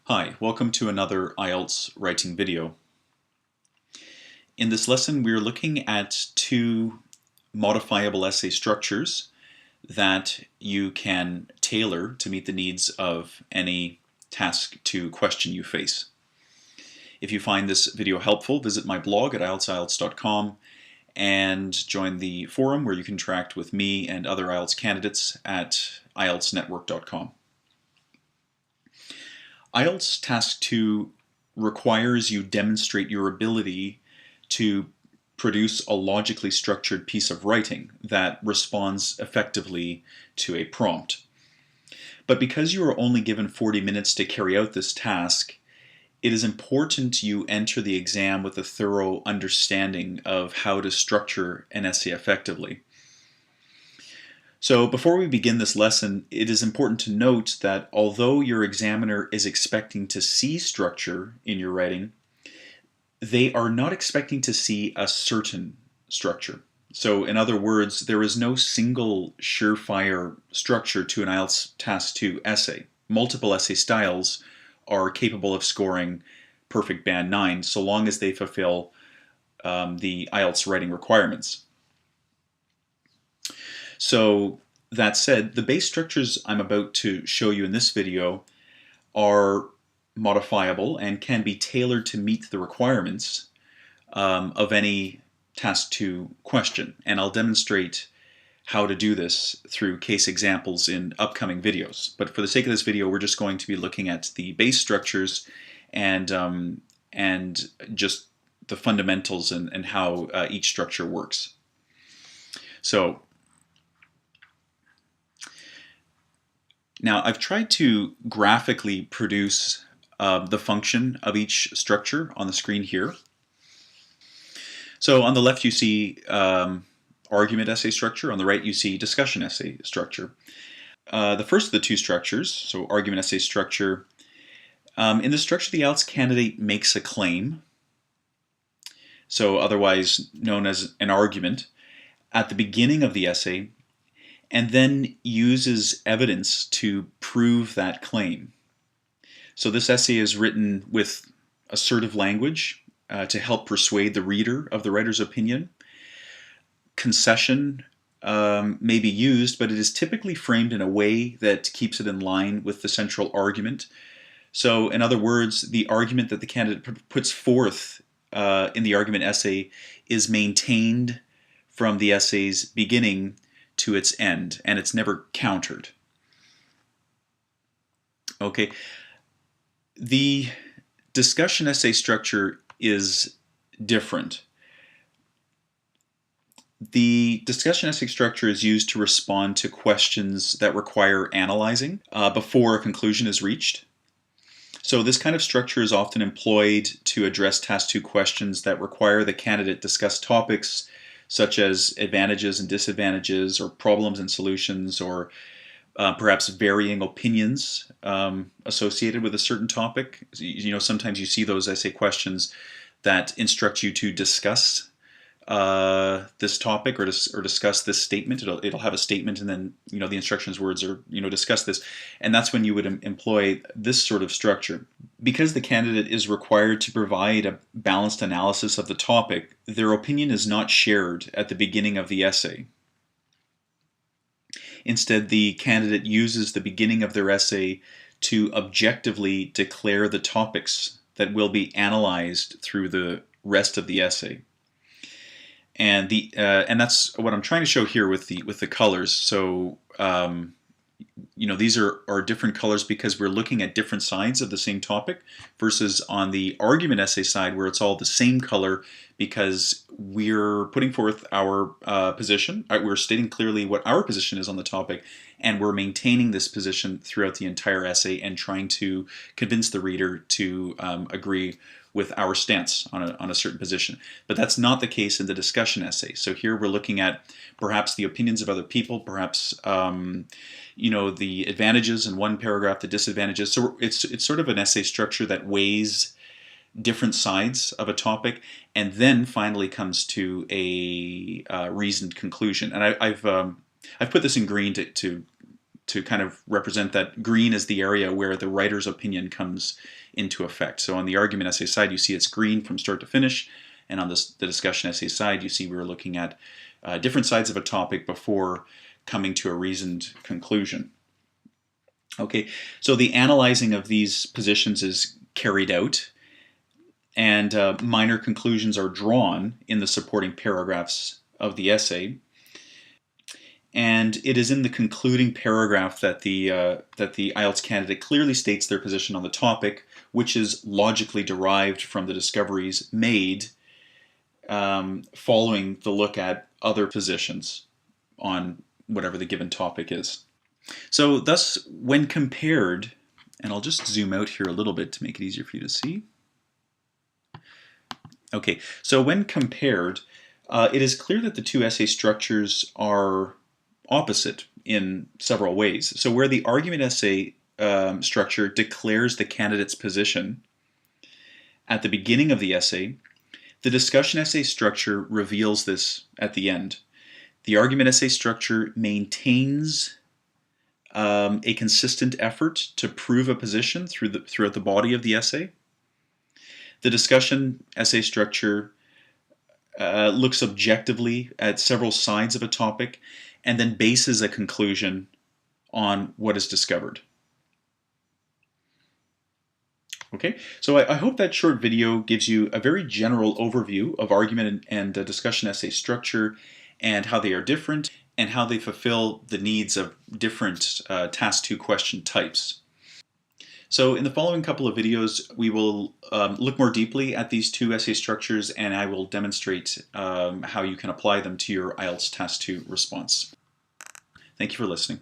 Hi, welcome to another IELTS writing video. In this lesson, we're looking at two modifiable essay structures that you can tailor to meet the needs of any task to question you face. If you find this video helpful, visit my blog at ielts.com and join the forum where you can interact with me and other IELTS candidates at ieltsnetwork.com. IELTS Task 2 requires you demonstrate your ability to produce a logically structured piece of writing that responds effectively to a prompt. But because you are only given 40 minutes to carry out this task, it is important you enter the exam with a thorough understanding of how to structure an essay effectively. So before we begin this lesson, it is important to note that although your examiner is expecting to see structure in your writing, they are not expecting to see a certain structure. So in other words, there is no single surefire structure to an IELTS Task 2 essay. Multiple essay styles are capable of scoring perfect band 9 so long as they fulfill the IELTS writing requirements. So that said, the base structures I'm about to show you in this video are modifiable and can be tailored to meet the requirements of any Task 2 question. And I'll demonstrate how to do this through case examples in upcoming videos. But for the sake of this video, we're just going to be looking at the base structures and just the fundamentals and how each structure works. So now I've tried to graphically produce the function of each structure on the screen here. So on the left you see argument essay structure, on the right you see discussion essay structure. The first of the two structures, so argument essay structure, in the structure the IELTS candidate makes a claim, so otherwise known as an argument, at the beginning of the essay, and then uses evidence to prove that claim. So this essay is written with assertive language to help persuade the reader of the writer's opinion. Concession may be used, but it is typically framed in a way that keeps it in line with the central argument. So in other words, the argument that the candidate puts forth in the argument essay is maintained from the essay's beginning to its end, and it's never countered. Okay, the discussion essay structure is different. The discussion essay structure is used to respond to questions that require analyzing before a conclusion is reached. So this kind of structure is often employed to address Task 2 questions that require the candidate discuss topics such as advantages and disadvantages, or problems and solutions, or perhaps varying opinions associated with a certain topic. You know, sometimes you see those essay questions that instruct you to discuss this topic or discuss this statement. It'll have a statement, and then the instructions words are discuss this, and that's when you would employ this sort of structure. Because the candidate is required to provide a balanced analysis of the topic, their opinion is not shared at the beginning of the essay. Instead, the candidate uses the beginning of their essay to objectively declare the topics that will be analyzed through the rest of the essay. And that's what I'm trying to show here with the colors. So these are different colors because we're looking at different sides of the same topic, versus on the argument essay side where it's all the same color because we're putting forth our position. We're stating clearly what our position is on the topic, and we're maintaining this position throughout the entire essay and trying to convince the reader to agree with our stance on a certain position. But that's not the case in the discussion essay. So here we're looking at perhaps the opinions of other people, perhaps the advantages in one paragraph, the disadvantages. So it's sort of an essay structure that weighs different sides of a topic and then finally comes to a reasoned conclusion. And I've put this in green to to kind of represent that green is the area where the writer's opinion comes into effect. So on the argument essay side, you see it's green from start to finish, and on the discussion essay side, you see we're looking at different sides of a topic before coming to a reasoned conclusion. Okay, so the analyzing of these positions is carried out, and minor conclusions are drawn in the supporting paragraphs of the essay. And it is in the concluding paragraph that the IELTS candidate clearly states their position on the topic, which is logically derived from the discoveries made following the look at other positions on whatever the given topic is. So thus, when compared, and I'll just zoom out here a little bit to make it easier for you to see. Okay, so when compared, it is clear that the two essay structures are opposite in several ways. So where the argument essay structure declares the candidate's position at the beginning of the essay, the discussion essay structure reveals this at the end. The argument essay structure maintains a consistent effort to prove a position throughout the body of the essay. The discussion essay structure looks objectively at several sides of a topic and then bases a conclusion on what is discovered. Okay, so I hope that short video gives you a very general overview of argument and discussion essay structure and how they are different and how they fulfill the needs of different Task 2 question types. So in the following couple of videos, we will look more deeply at these two essay structures, and I will demonstrate how you can apply them to your IELTS Task 2 response. Thank you for listening.